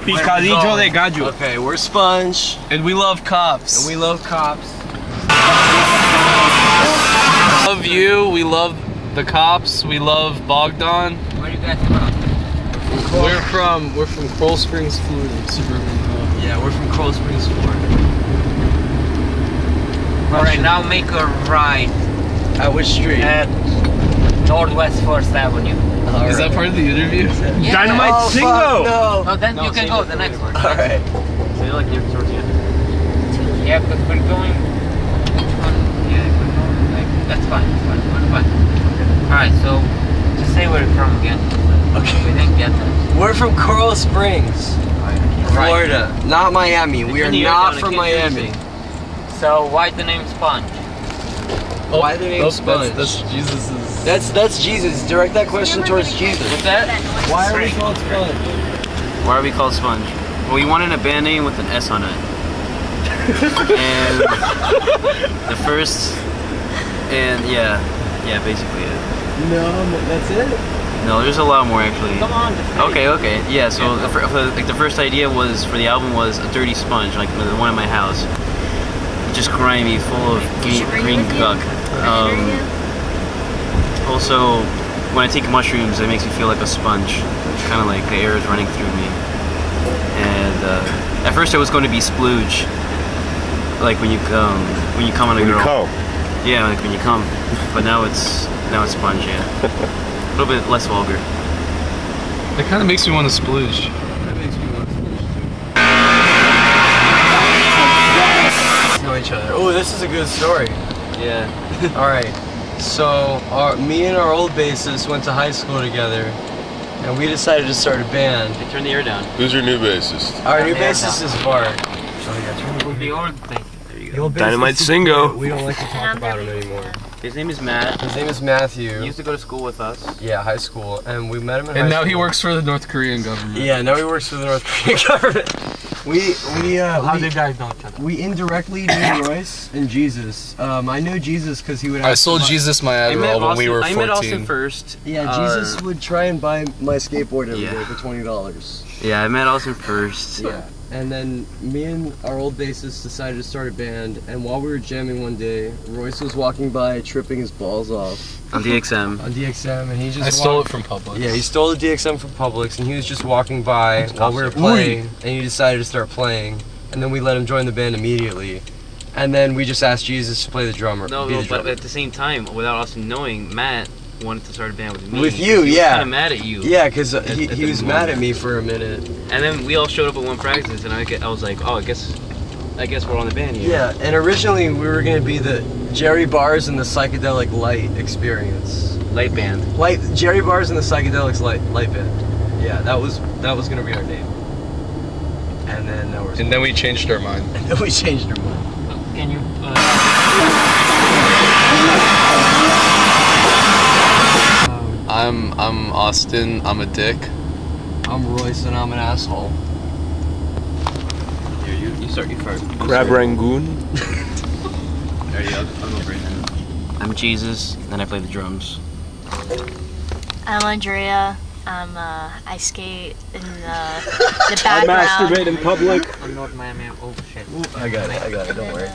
Picadillo de gallo. Okay, we're Sponge. And we love cops. And we love cops. We love you, we love the cops, we love Bogdan. Where are you guys from? We're from Coral Springs, Florida. Yeah, we're from Coral Springs, Florida. Alright, now make a right At which street? at Northwest 1st Avenue. Is that part of the interview? Yeah. Dynamite Oh, Singo! fuck, no. No, then you can go the next one. Alright. So you like near Tortilla? Yeah, because we're going. Yeah, we're going like. That's fine, we're fine. Alright, so just say where you're from again. Okay. We didn't get that. We're from Coral Springs, Florida, not Miami. We are not from Miami. So why the name Sponge? Why the name Sponge? That's Jesus's. That's Jesus. Direct that question towards Jesus. What's that? Why are we called Sponge? Why are we called Sponge? Well, we wanted a band name with an S on it. And the first, and yeah, basically it. No, that's it. No, there's a lot more actually. Come on. Okay, yeah. So the first idea was for the album was a dirty sponge, like the one in my house, just grimy, full of green gunk. Also, when I take mushrooms, it makes me feel like a sponge, kind of like the air is running through me. And at first, it was going to be splooge, like when you come on a girl. Yeah, like when you come. But now it's sponge. Yeah, a little bit less vulgar. It kind of makes me want to splooge. That makes me want to splooge too. Know each other. Oh, this is a good story. Yeah. All right. So me and our old bassist went to high school together, and we decided to start a band. Hey, turn the air down. Who's your new bassist? Our new bassist is Bart. The old thing. There you go. Dynamite Singo. We don't like to talk about him anymore. His name is Matt. His name is He Matthew. used to go to school with us. Yeah, high school, and we met him in high And now school. he works for the North Korean government. Yeah, now he works for the North Korean government. How do you guys know each other? We indirectly knew Royce and Jesus. I know Jesus because he would. I sold Jesus my Adderall when we were 14. I met Austin first. Yeah, Jesus would try and buy my skateboard every day Yeah. for $20. Yeah, I met Austin first. Yeah, and then me and our old bassist decided to start a band. And while we were jamming one day, Royce was walking by, tripping his balls off On DXM. on DXM, and he just. I stole it from Publix. Yeah, he stole the DXM from Publix, and he was just walking by while we were playing, and he decided to start playing. And then we let him join the band immediately. And then we just asked Jesus to play the drummer. No, be the but drummer. at the same time, without Austin knowing, Matt wanted to start a band with me. With you, He was yeah. kind of mad at you. Yeah, because at he the was mad moment. at me for a minute. And then we all showed up at one practice, and I was like, oh, I guess we're on the band here. Yeah, and originally we were gonna be the Jerry Bars and the Psychedelic Light Experience. Light band. Jerry Bars and the Psychedelics Light Band. Yeah, that was gonna be our name. And then that was. And then we changed our mind. And then we changed our mind. Can you? I'm Austin. I'm a dick. I'm Royce and I'm an asshole. Here, you start. You first. Crab Rangoon. I'll go right now. I'm Jesus, and I play the drums. I'm Andrea. I skate in the I background. masturbate in public. I'm North Miami. Oh shit. I got it, don't worry.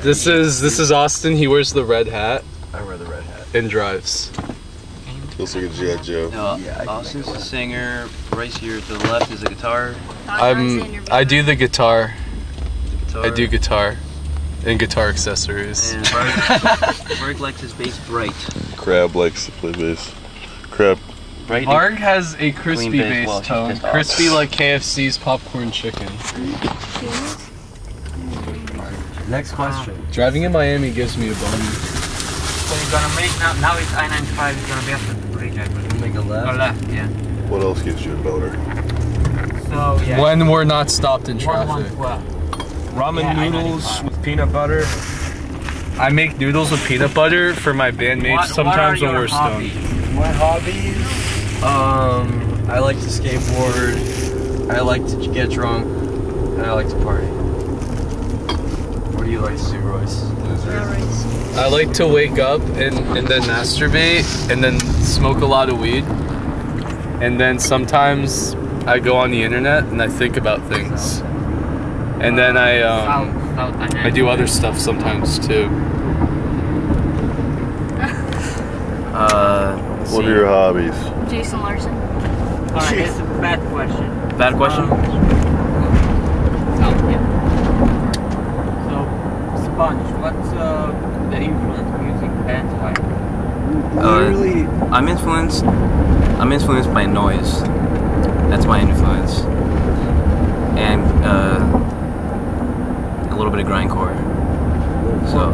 This is Austin. He wears the red hat I wear the red hat. and drives. Looks like a G.I. Joe. No, Yeah, Austin's the singer. Right here to the left is the guitar. I do the guitar. Guitar. I do guitar and guitar accessories. And Mark likes his bass bright. Crab likes to play bass. Crab. Bright. Marg has a crispy Clean bass bass while she's tone, pissed off. crispy like KFC's popcorn chicken. Next question. Driving in Miami gives me a bum. So you're gonna make now it's I-95. It's gonna be after the bridge, I believe. Make a left. Or left, yeah. What else gives you a boner? So yeah. When we're not stopped in traffic. 112. Ramen Yeah, noodles with peanut butter. I make noodles with peanut butter for my bandmates sometimes when we're stoned. My hobbies? I like to skateboard. I like to get drunk. And I like to party. What do you like to do, Royce? I like to wake up and then masturbate and then smoke a lot of weed and then sometimes I go on the internet and I think about things, and then I do other stuff sometimes too. What are your hobbies? Jason Larson. Alright, it's a bad question. Bad question? So, Sponge, what's the influence music bands like? I'm influenced by noise. That's my influence. And a little bit of grindcore. So,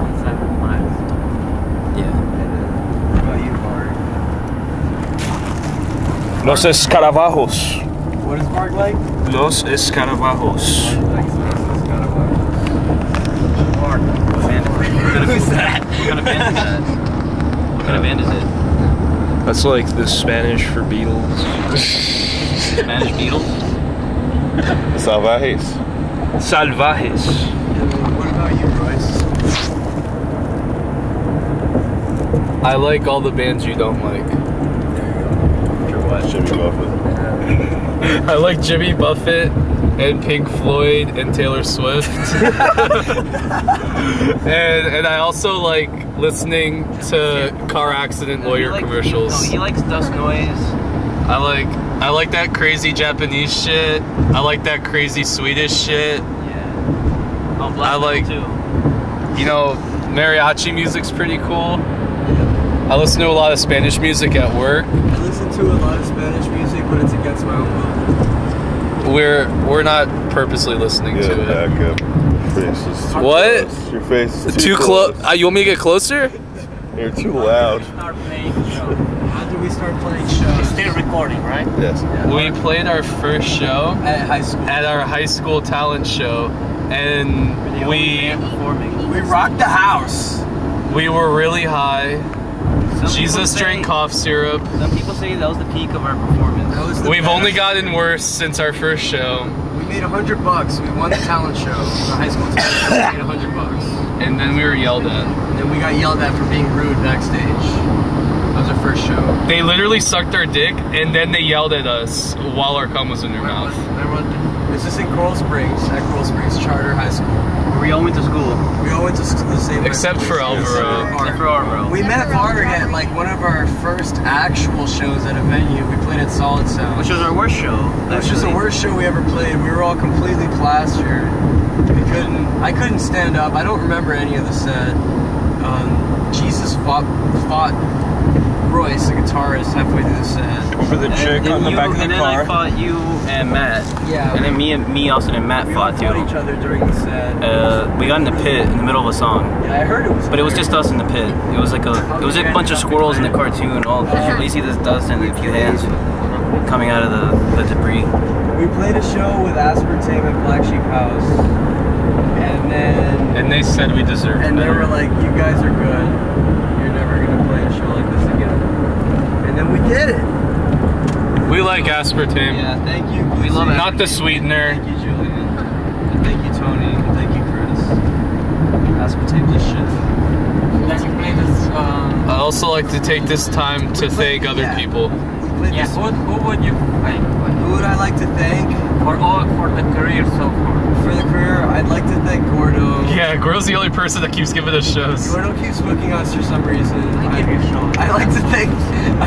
yeah. What about you, Mark? Los Escarabajos. What is Mark like? Los Escarabajos. Mark. Who's that? What kind of band is that? What kind of band is it? That's like the Spanish for Beatles. Spanish Beatles? Salvajes. Salvajes. What about you, Royce? I like all the bands you don't like. Jimmy Buffett. I like Jimmy Buffett and Pink Floyd and Taylor Swift. and I also like listening to car accident lawyer commercials. No, he likes dust noise. I like that crazy Japanese shit. I like that crazy Swedish shit. Yeah. Oh, black I like, too. you know, mariachi music's pretty cool. I listen to a lot of Spanish music at work. I listen to a lot of Spanish music, but it's against my own will. We're not purposely listening Yeah, to it. back up. Your face is too What? close. Your face is Too close. You want me to get closer? You're too loud. Start playing the show. How do we start playing shows? Still recording, right? Yes. We played our first show At high school. at our high school talent show, and we rocked the house. were really high. Some Jesus people drank say- cough syrup. Some people say that was the peak of our performance. That was the We've best. only gotten worse since our first show, We made $100. We won the talent show, the high school talent show. We made $100. and then we were yelled at. And then we got yelled at for being rude backstage. That was our first show. They literally sucked our dick, and then they yelled at us while our cum was in their mouth. This is in Coral Springs, at Coral Springs Charter High School. We all went to school. We all went to the same high Except school. for Alvaro. Except for Alvaro. We met Varg at like one of our first actual shows at a venue. We played at Solid Sound. Which was our worst show. Which was the worst show we ever played. We were all completely plastered. I couldn't stand up. I don't remember any of the set. Jesus fought Royce, the guitarist, halfway through the set. Over the chick on the back of the and then car. I fought you and Matt. Yeah. And then me, Austin, and Matt We all fought fought too. each other during the set. We got in the pit in the middle of a song. Yeah, I heard it was. But it was just us in the pit. It was like a bunch of squirrels in the cartoon. All you see this dust and a few hands coming out of the debris. We played a show with Aspartame at Black Sheep House, and then And they said we deserved they better. were like, "You guys are good. You're never gonna play a show like this again." And then we did it. We like aspartame. Yeah, thank you. We love it. Not the sweetener. Thank you, Julian. And thank you, Tony. And thank you, Chris. Aspartame this shit. Then you play this. I also like to take this time to thank other people. We played Yeah, this. who would you thank? Who would I like to thank For the career so far? for the career? I'd like to thank Gordo. Yeah, Gordo's the only person that keeps giving us shows. Gordo keeps booking us for some reason. I give you a show. I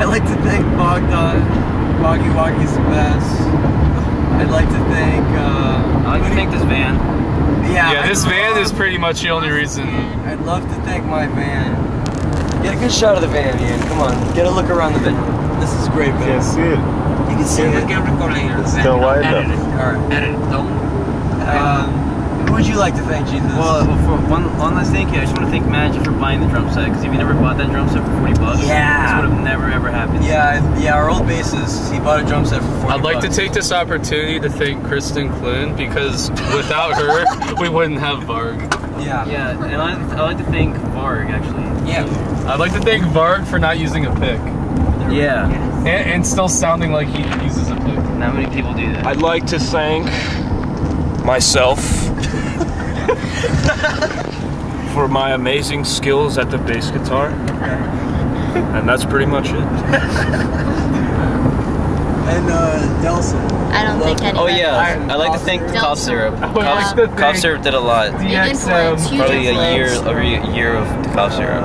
like to thank Bogdan. Boggy Woggy's the best. I'd like to thank I like to thank this van. Yeah, this van is pretty much the only reason. I'd love to thank my van. Get a good shot of the van, Ian. Come on, get a look around the van. This is a great van. Can't see it. You can see We it. can record later. It's not wide Edit enough. it. Alright. Edit it. Don't. Who would you like to thank, Jesus? Well, for one last thank you, I just want to thank Magic for buying the drum set. Because if you never bought that drum set for $40, Yeah. this would have never ever happened. yeah, our old bassist, he bought a drum set for $40. I'd like to take this opportunity to thank Kristen Klin because without her, we wouldn't have Varg. Yeah. Yeah, and I like to thank Varg actually. Yeah. I'd like to thank Varg for not using a pick Yeah. and still sounding like he uses a pick. Not many people do that. I'd like to thank myself for my amazing skills at the bass guitar. And that's pretty much it. And Delson. I don't think any. Oh yeah, I like to thank cough syrup. Cough syrup did a lot. Probably a year of cough syrup.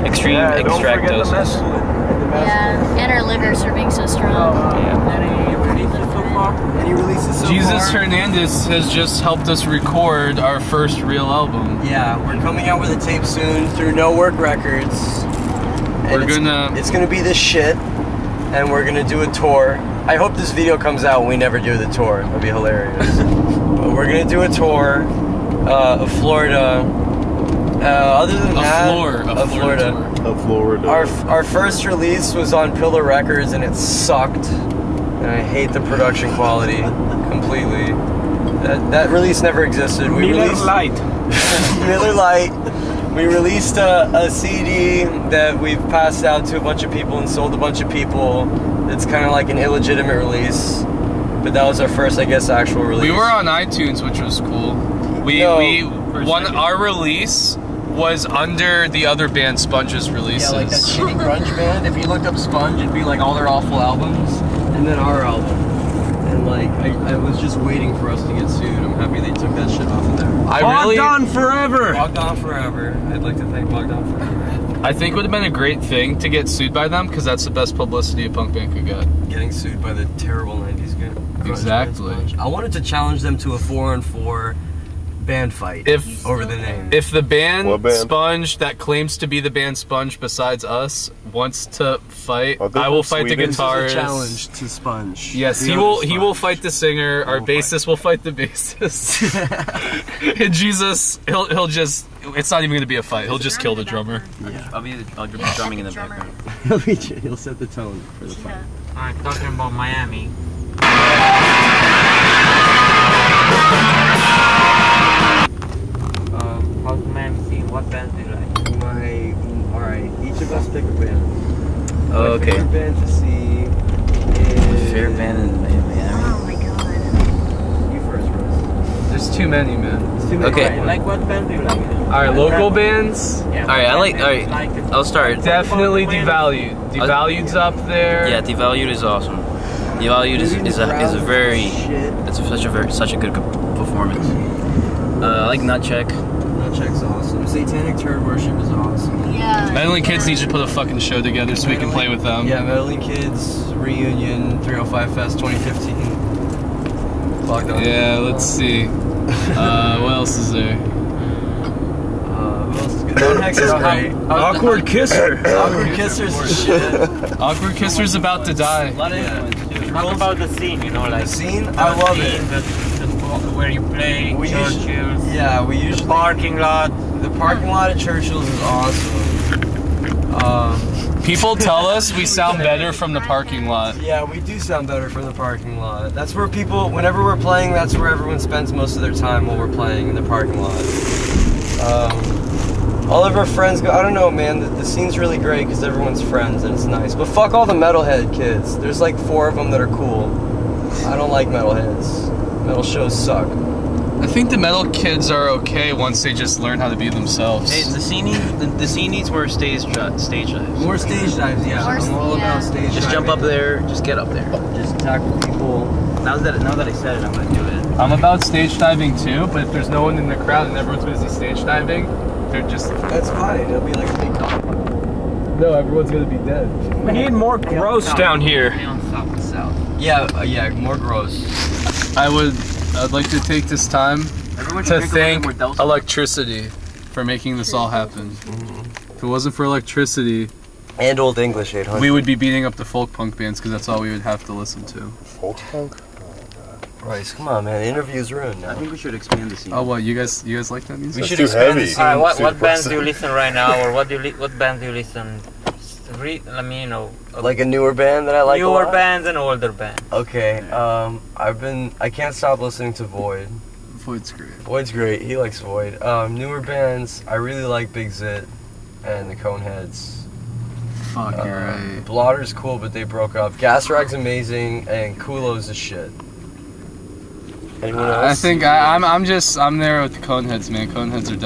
Extreme extract doses. Yeah, and our livers are being so strong. Any releases so far? Jesus Hernandez has just helped us record our first real album. Yeah, we're coming out with a tape soon through No Work Records. It's gonna be this shit, and we're gonna do a tour. I hope this video comes out when we never do the tour. That'd be hilarious. But we're gonna do a tour of Florida. Other than Florida. Our first release was on Pillar Records, and it sucked. And I hate the production quality completely. That release never existed. Miller Lite. Miller Lite. We released a CD that we've passed out to a bunch of people and sold a bunch of people. It's kind of like an illegitimate release, but that was our first, I guess, actual release. We were on iTunes, which was cool. Our release was under the other band Sponge's releases. Yeah, like that shitty grunge band. If you looked up Sponge, it'd be like all their awful albums, and then our album. And like, I was just waiting for us to get sued. I'm happy they took that shit off of there. Bogdan forever! Bogdan forever. I'd like to thank Bogdan forever. I think it would have been a great thing to get sued by them, because that's the best publicity a punk band could get. Getting sued by the terrible 90s game. Exactly. I wanted to challenge them to a 4-on-4 band fight over the name. If the band Sponge that claims to be the band Sponge besides us wants to fight, I will fight the guitarist. This is a challenge to Sponge. Yes, he will fight the singer. Our bassist will fight the bassist. And Jesus, he'll just, it's not even going to be a fight. He'll just kill the drummer. Yeah. I'll be drumming in the background. He'll set the tone for the fight. Alright, talking about Miami. How's the Miami scene? What bands do you like? Alright, each of us pick a band. Oh, okay. My favorite band to see is... Favorite band in Miami? Oh my god. You first, Rose. There's too many, man. There's too many. Okay. Right, like what band do you like? Alright, local bands? Yeah, Alright, I'll start. Definitely Devalued. Devalued's up there. Yeah, Devalued is awesome. Devalued is a very, it's such a good performance. I like Nutcheck. Nutcheck's awesome. Satanic Turd Worship is awesome. Yeah. Meddling Kids need to put a fucking show together so we can play with them. Yeah, Meddling Kids Reunion 305 Fest 2015. Yeah, let's see. What else is there? What else is good? Hex is great. Awkward Kisser. Awkward Kisser's the shit. Awkward Kisser's about to die. Talk about the scene, you know, like The scene? I love it. Where you play, Churchill's. We usually... Parking lot. The parking lot at Churchill's is awesome. People tell us we sound better from the parking lot. Yeah, we do sound better from the parking lot. That's where people, whenever we're playing, that's where everyone spends most of their time while we're playing, in the parking lot. All of our friends go, I don't know, man, the scene's really great because everyone's friends and it's nice. But fuck all the metalhead kids. There's like 4 of them that are cool. I don't like metalheads. Metal shows suck. I think the metal kids are okay once they just learn how to be themselves. Hey, the scene needs more stage dives. More stage dives, yeah. I'm all about stage dives. Just jump up there, just get up there. Just tackle people. Now that I said it, I'm gonna do it. I'm about stage diving too, but if there's no one in the crowd and everyone's busy stage diving, they're just... That's fine, it'll be like a big dog. No, everyone's gonna be dead. We need more gross down here. Yeah, more gross. I'd like to take this time to thank electricity for making this all happen. If it wasn't for electricity, and Old English 800. we would be beating up the folk punk bands because that's all we would have to listen to. Folk punk? Bryce, come on, man. The interview's ruined now. I think we should expand the scene. Oh, what, you guys like that music? We should too expand heavy. the scene. Alright, what bands do you listen right now, or what bands do you listen? Let me know. Like a newer band that I like a Newer lot? bands and older bands. Okay, I can't stop listening to Void. Void's great. Void's great. He likes Void. Newer bands, I really like Big Zit and the Coneheads. Fuck, you're right. Blotter's cool, but they broke up. Gas Rag's amazing, and Kulo's is shit. Anyone else? I think I'm there with the Coneheads, man. Coneheads are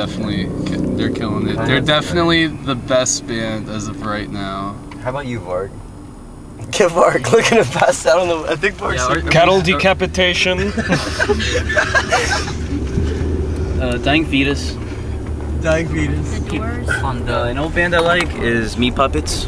they're killing it. They're definitely the best band as of right now. How about you, Varg? Get Mark looking to pass out on the. I think Mark's Cattle decapitation. Dying Fetus. dying fetus. The Doors. An old band I like is Meat Puppets.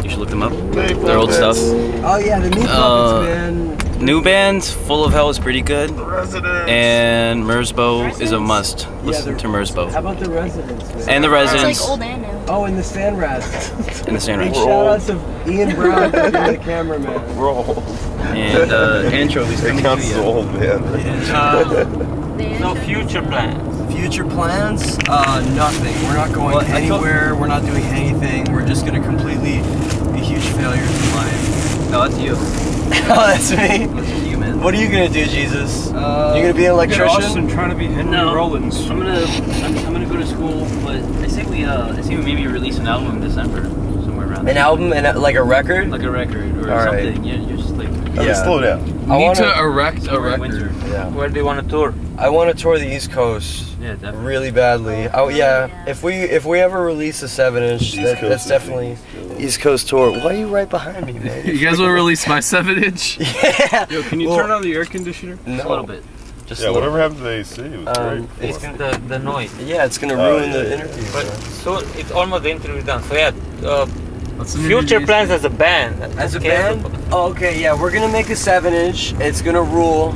You should look them up. Meat Their old stuff. Oh yeah, the Meat Puppets, man. New band, Full of Hell is pretty good. Residents. And Merzbow is a must. Listen to Merzbow. How about the Residents, man? And the It's Residents. like old and new. Oh, and the Sand Rats. And the Sand Big Rats. shout out to Ian Brown for being the cameraman. We're old. And Anchovies It coming counts to as you. old, man. So future plans. Future plans? Nothing. We're not going anywhere. We're not doing anything. We're just gonna completely be huge failures in life. No, that's you. Oh, that's me. That's you, man. What are you gonna do, Jesus? You gonna be an electrician? Austin trying to be Henry Rollins. I'm gonna go to school, but I say we maybe release an album in December, somewhere around. An album and like a record? like a record or All right. something. Yeah, you're just like. Okay, slow down. I Need wanna, to erect a record. Winter. yeah. Where do you want to tour? I want to tour the East Coast Yeah, definitely. really badly. Oh yeah. If we ever release a 7-inch, that's definitely East Coast tour. Why are you right behind me, man? You guys want to release my 7-inch? Yeah. Yo, can you Well, turn on the air conditioner? No. Just a little bit. Just Yeah, a little. whatever happened to the AC? It was great. It's The noise. Yeah, it's gonna Oh, ruin yeah. the interview. But so it's almost the interview done. So yeah, What's the future plans as a band. As a Okay, band? Oh, okay, yeah, we're gonna make a 7-inch. It's gonna rule.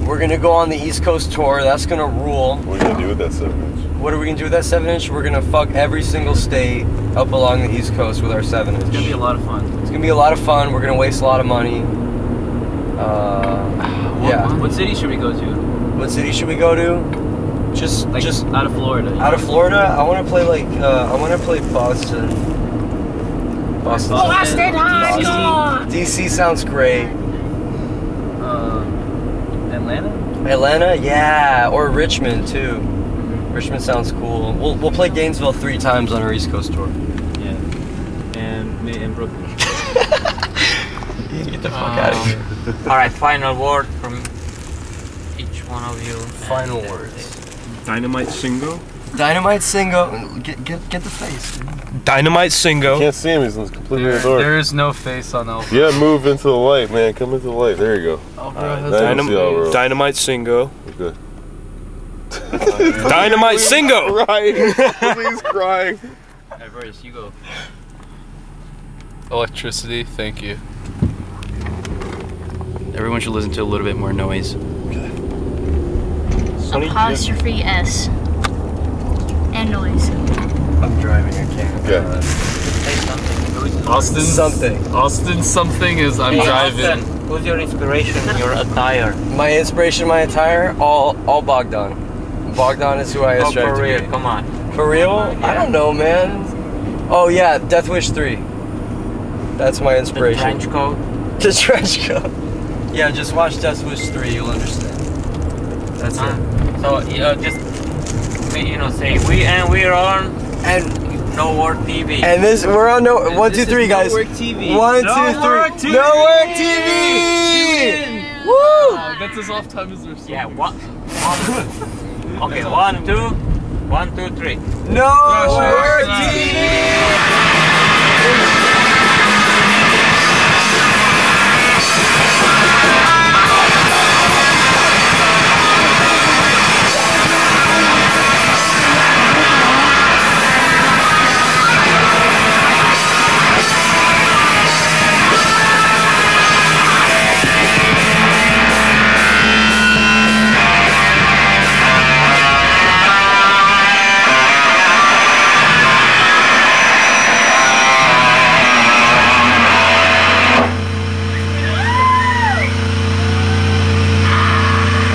We're gonna go on the East Coast tour. That's gonna rule. What are you gonna do with that 7-inch? What are we gonna do with that 7-inch? We're gonna fuck every single state up along the East Coast with our 7-inch. It's gonna be a lot of fun. It's gonna be a lot of fun. We're gonna waste a lot of money. Yeah. What city should we go to? What city should we go to? Just Out of Florida. out of Florida. I want to play Boston. Boston High. DC sounds great. Atlanta. Atlanta, yeah, or Richmond too. Richmond sounds cool. We'll play Gainesville 3 times on our East Coast tour. Yeah. And Brooklyn. Get the fuck out of here. All right, final word from each one of you. Final words. Dynamite Singo. Dynamite Singo. Get the face, dude. Dynamite Singo. Can't see him, he's completely in the dark. There is no face on Elvis. Yeah, move into the light, man. Come into the light. There you go. Now you can see Alvaro. Dynamite Singo. Good. Dynamite Singo. Crying. Please crying. Alright, Bryce, you go. Electricity, thank you. Everyone should listen to a little bit more noise. Apostrophe S. And noise. I'm driving. I can't. Okay. Say something. Austin something is I'm Hey, driving. Austin, who's your inspiration in your attire? My inspiration, my attire, all Bogdan. Bogdan is who I Oh, strive for to real, be. come on. For real? I don't know, man. Oh yeah, Death Wish 3. That's my The inspiration. trench coat. The trench coat. Yeah, just watch Death Wish 3. You'll understand. That's it. So just say we're on And No Work TV. and this we're on no 1 2 3 guys. Work TV. 1 2 3. No Work TV. Woo! That's as off time as we're yeah, what? Okay, 1 2 1 2 3. No Work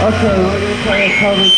Okay, we're gonna try to cover